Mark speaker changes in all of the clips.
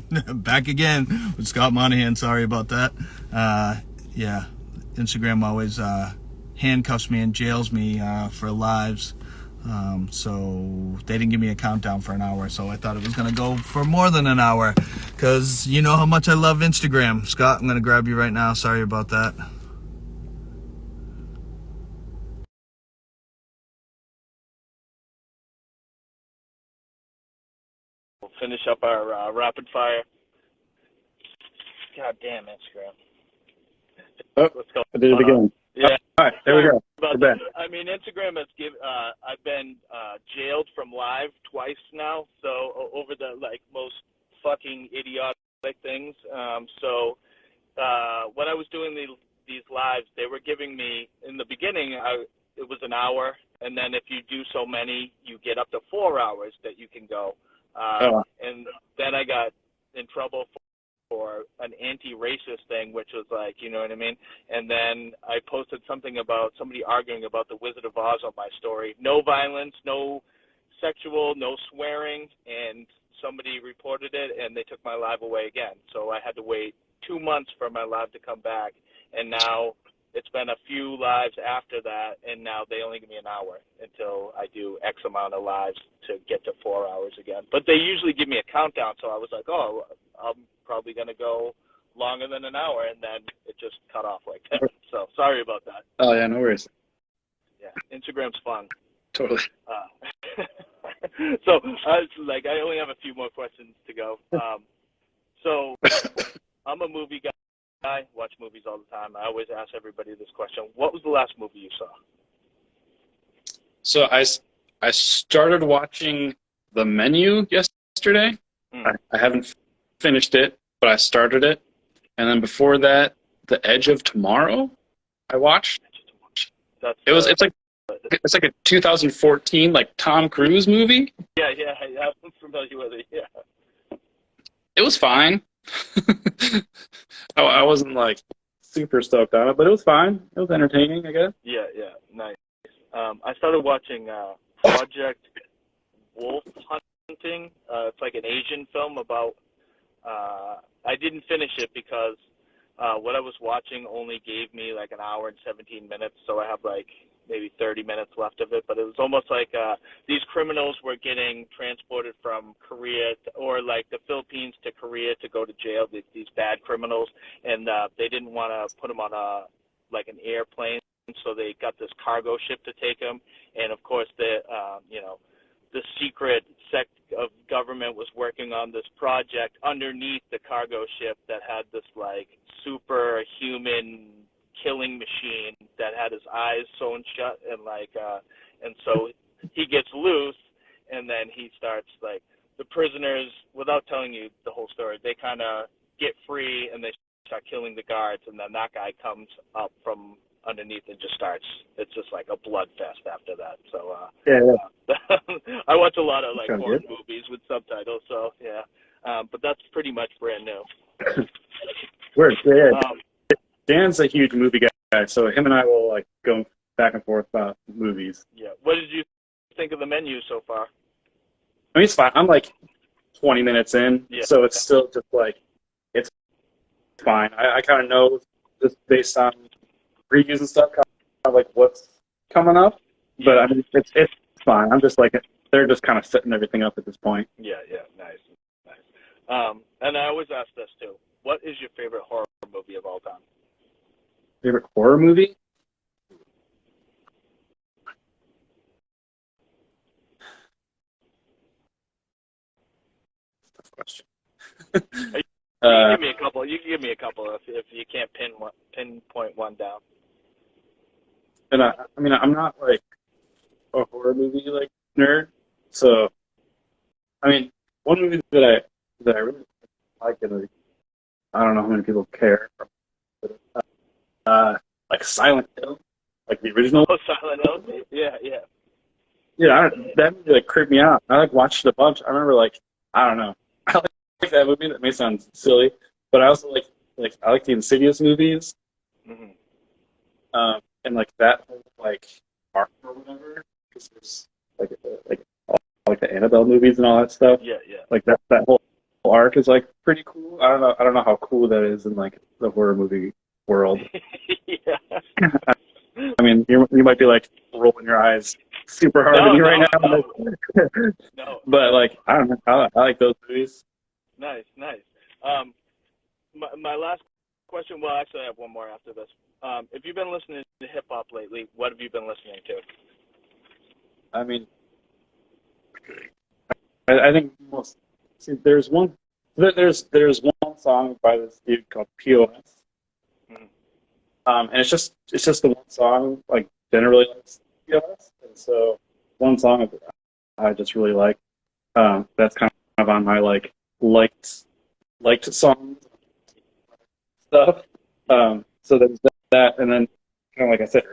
Speaker 1: Back again with Scott Monaghan. Sorry about that. Yeah, Instagram always handcuffs me and jails me for lives. So they didn't give me a countdown for an hour, so I thought it was going to go for more than an hour because you know how much I love Instagram. Scott, I'm going to grab you right now. Sorry about that.
Speaker 2: We'll finish up our rapid fire. God damn Instagram.
Speaker 3: Oh,
Speaker 2: What's going
Speaker 3: I did it
Speaker 2: on?
Speaker 3: again.
Speaker 2: Yeah.
Speaker 3: All right, there we go.
Speaker 2: But
Speaker 3: We're back.
Speaker 2: I mean, Instagram has I've been jailed from live twice now. So over the most fucking idiotic things. So when I was doing these lives, they were giving me in the beginning. It was an hour, and then if you do so many, you get up to 4 hours that you can go.
Speaker 3: Oh,
Speaker 2: And then I got in trouble for an anti-racist thing, which was like, you know what I mean? And then I posted something about somebody arguing about the Wizard of Oz on my story. No violence, no sexual, no swearing, and somebody reported it, and they took my live away again. So I had to wait 2 months for my live to come back, and now it's been a few lives after that, and now they only give me an hour until I do X amount of lives to get to 4 hours again. But they usually give me a countdown, so I was like, oh, I'm probably going to go longer than an hour, and then it just cut off like that. So sorry about that.
Speaker 3: oh yeah, no worries.
Speaker 2: Yeah, Instagram's fun.
Speaker 3: Totally.
Speaker 2: So I only have a few more questions to go. So I'm a movie guy. I watch movies all the time. I always ask everybody this question. What was the last movie you saw?
Speaker 3: So I started watching The Menu yesterday. I haven't finished it, but I started it. And then before that, The Edge of Tomorrow I watched. It's like a 2014 like Tom Cruise movie.
Speaker 2: Yeah, I'm familiar with it. Yeah.
Speaker 3: It was fine. I wasn't like super stoked on it, but it was fine. It was entertaining, I guess.
Speaker 2: Yeah, nice. I started watching Project Wolf Hunting. It's like an Asian film about. I didn't finish it because what I was watching only gave me like an hour and 17 minutes, so I have like maybe 30 minutes left of it. But it was almost like these criminals were getting transported from Korea or like the Philippines to Korea to go to jail. These bad criminals, and they didn't want to put them on an airplane, so they got this cargo ship to take them. And of course, the secret sect of government was working on this project underneath the cargo ship that had this like superhuman killing machine that had his eyes sewn shut, and so he gets loose, and then he starts like the prisoners, without telling you the whole story, they kind of get free and they start killing the guards, and then that guy comes up from underneath and just starts. It's just like a blood fest after that. So I watch a lot of like horror movies with subtitles. So yeah, but that's pretty much brand new.
Speaker 3: Weird. Yeah. Dan's a huge movie guy, so him and I will like go back and forth about movies.
Speaker 2: Yeah. What did you think of The Menu so far?
Speaker 3: I mean, it's fine. I'm like 20 minutes in, so it's still just like it's fine. I kind of know just based on reviews and stuff, kind of like what's coming up. But I mean, it's fine. I'm just like they're just kind of setting everything up at this point.
Speaker 2: Yeah, nice. And I always ask this too: what is your favorite horror movie of all time?
Speaker 3: Favorite horror movie? Tough question.
Speaker 2: You can give me a couple. You can give me a couple if you can't pinpoint one down.
Speaker 3: And I mean, I'm not like a horror movie like nerd, so I mean, one movie that I really like, and I don't know how many people care, but like Silent Hill, like the original.
Speaker 2: Oh, Silent Hill. Yeah.
Speaker 3: Yeah, that movie like creeped me out. I like watched it a bunch. I remember like I don't know. I like that movie. That may sound silly, but I also like I like the Insidious movies.
Speaker 2: Mm-hmm.
Speaker 3: And like that whole like arc or whatever, because there's like all like the Annabelle movies and all that stuff.
Speaker 2: Yeah.
Speaker 3: Like that whole arc is like pretty cool. I don't know how cool that is in like the horror movie world.
Speaker 2: Yeah.
Speaker 3: I mean, you might be like rolling your eyes super hard at me right now.
Speaker 2: No.
Speaker 3: But like, I don't know. I like those movies.
Speaker 2: Nice. My last question. Well, actually, I have one more after this. If you've been listening to hip hop lately, what have you been listening to?
Speaker 3: I mean, I think most. See, there's one song by this dude called POS. And it's just the one song, like generally likes POS, and so one song of it I just really like. That's kind of on my like liked songs stuff. So there's that, and then kind of like I said,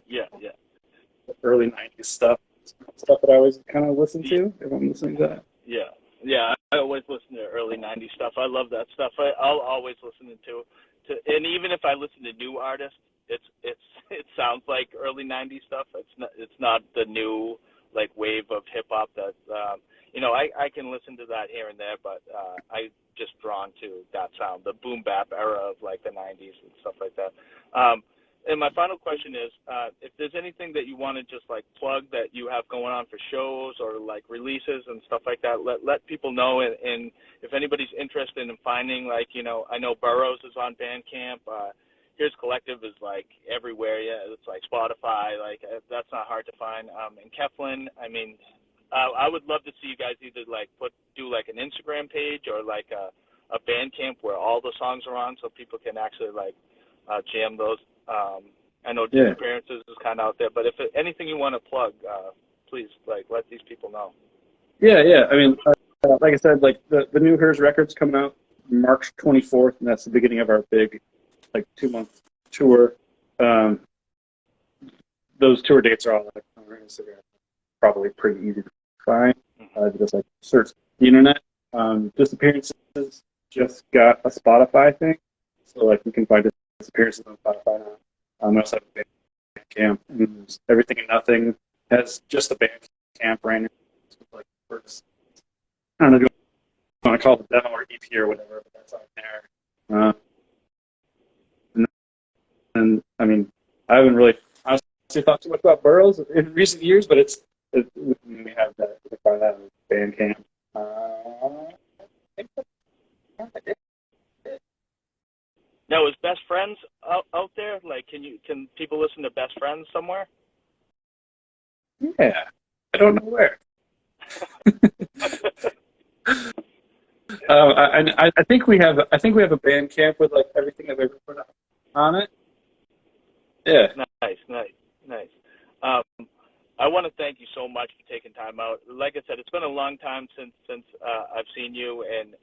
Speaker 2: Yeah.
Speaker 3: early '90s stuff that I always kind of listen to if I'm listening to that.
Speaker 2: Yeah. I always listen to early '90s stuff. I love that stuff. I'll always listen to, and even if I listen to new artists, it sounds like early '90s stuff. It's not the new like wave of hip hop that I can listen to that here and there, but I just drawn to that sound, the boom bap era of like the '90s and stuff like that. And my final question is, if there's anything that you want to just like plug that you have going on for shows or like releases and stuff like that, let people know. And if anybody's interested in finding, like, I know Burroughs is on Bandcamp. Here's Collective is like everywhere. Yeah, it's like Spotify. Like that's not hard to find. And Keflin, I mean, I would love to see you guys either like do like an Instagram page or like a Bandcamp where all the songs are on, so people can actually like jam those. I know Disappearances is kind of out there, but if anything you want to plug, please like let these people know.
Speaker 3: Yeah. I mean, like I said, like the new Hers record's coming out March 24th, and that's the beginning of our big like 2-month tour. Those tour dates are all like on our Instagram. Probably pretty easy to find. Just like search the internet. Disappearances just got a Spotify thing, so like you can find Disappearances on Spotify now. I also have a Bandcamp, and Everything and Nothing has just a Bandcamp right now. Like first, I don't know if you want to call it the demo or EP or whatever, but that's on there. And I mean, I haven't really honestly thought too much about Burroughs in recent years, but we have that. We can find that on Bandcamp.
Speaker 2: Now, is Best Friends out there? Like, can people listen to Best Friends somewhere?
Speaker 3: Yeah, I don't know where. I think we have a Bandcamp with like everything I've ever put on it. Yeah.
Speaker 2: Nice. I want to thank you so much for taking time out. Like I said, it's been a long time since I've seen you, and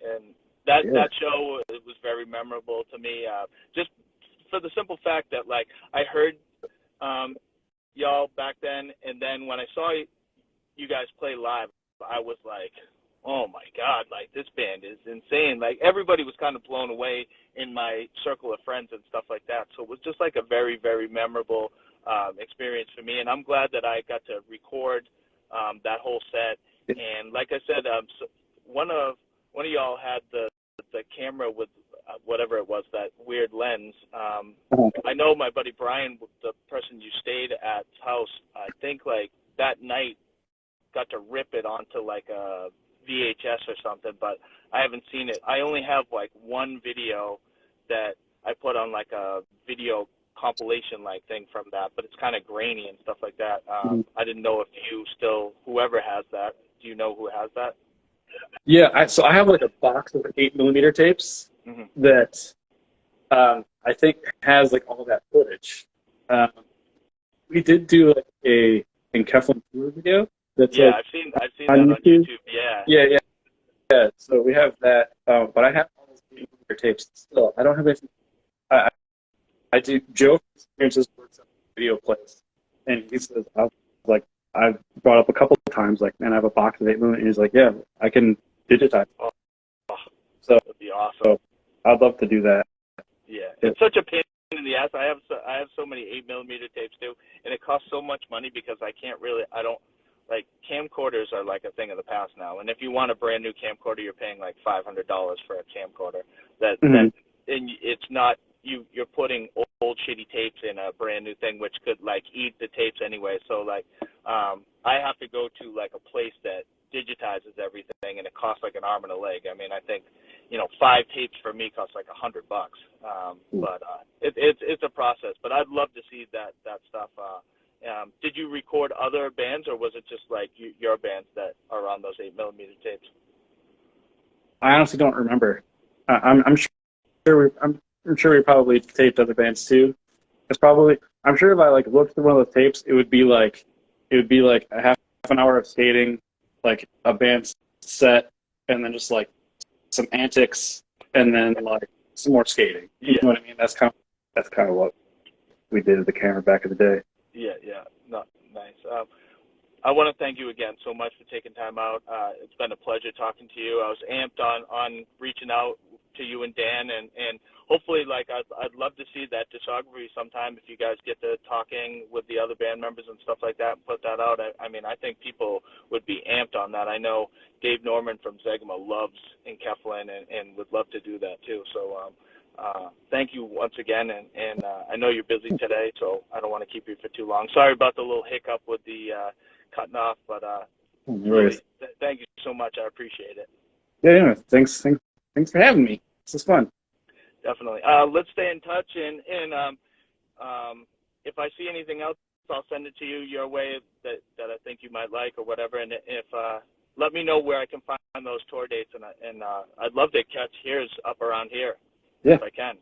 Speaker 2: that show was very memorable to me. Just for the simple fact that like I heard y'all back then, and then when I saw you guys play live, I was like, oh my God, like this band is insane. Like everybody was kind of blown away in my circle of friends and stuff like that. So it was just like a very, very memorable experience for me. And I'm glad that I got to record that whole set. And like I said, so one of y'all had the camera with whatever it was, that weird lens. I know my buddy Brian, the person you stayed at's house, I think like that night got to rip it onto like a VHS or something, but I haven't seen it. I only have like one video that I put on like a video compilation like thing from that, but it's kind of grainy and stuff like that. I didn't know if whoever has that, do you know who has that?
Speaker 3: Yeah, so I have like a box of 8mm tapes that I think has like all that footage. We did do like a Keflin tour video. That's
Speaker 2: yeah,
Speaker 3: like,
Speaker 2: I've seen that on YouTube.
Speaker 3: Yeah. So we have that, but I have all those 8mm tapes still. I don't have anything. I do. Joe experiences works at a video place, and he says, I brought up a couple of times, like, man, I have a box of 8mm, and he's like, yeah, I can digitize. So
Speaker 2: that'd be awesome.
Speaker 3: So I'd love to do that.
Speaker 2: Yeah, it's such a pain in the ass. I have so many 8mm tapes too, and it costs so much money because I camcorders are like a thing of the past now. And if you want a brand new camcorder, you're paying like $500 for a camcorder. That and it's not you're putting old shitty tapes in a brand new thing, which could like eat the tapes anyway. So like I have to go to like a place that digitizes everything, and it costs like an arm and a leg. I mean, I think 5 tapes for me costs like $100. But it's a process. But I'd love to see that stuff. Did you record other bands, or was it just like your bands that are on those 8mm tapes?
Speaker 3: I honestly don't remember. I'm sure we probably taped other bands too. I'm sure if I like looked through one of those tapes, it would be like a half an hour of skating, like a band set, and then just like some antics, and then like some more skating. You know what I mean? That's kind of what we did at the camera back in the day.
Speaker 2: Yeah. No, nice. I want to thank you again so much for taking time out. It's been a pleasure talking to you. I was amped on reaching out to you and Dan, and hopefully, like, I'd love to see that discography sometime if you guys get to talking with the other band members and stuff like that and put that out. I mean, I think people would be amped on that. I know Dave Norman from Zegma loves Enkephalin and would love to do that too. So thank you once again, and I know you're busy today, so I don't want to keep you for too long. Sorry about the little hiccup with the cutting off, but really, thank you so much. I appreciate it.
Speaker 3: Yeah. Thanks for having me. This is fun.
Speaker 2: Definitely. Let's stay in touch, and if I see anything else, I'll send it to you your way that I think you might like or whatever. And if let me know where I can find those tour dates, and I'd love to catch Here's up around here if I can.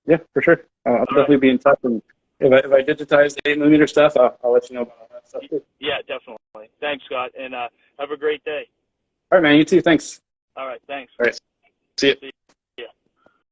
Speaker 2: Yeah, for sure. I'll definitely be in touch, and if I digitize the 8mm stuff, I'll let you know about all that stuff too. Yeah, definitely. Thanks, Scott, and have a great day. All right, man. You too. Thanks. All right. Thanks. All right. See you.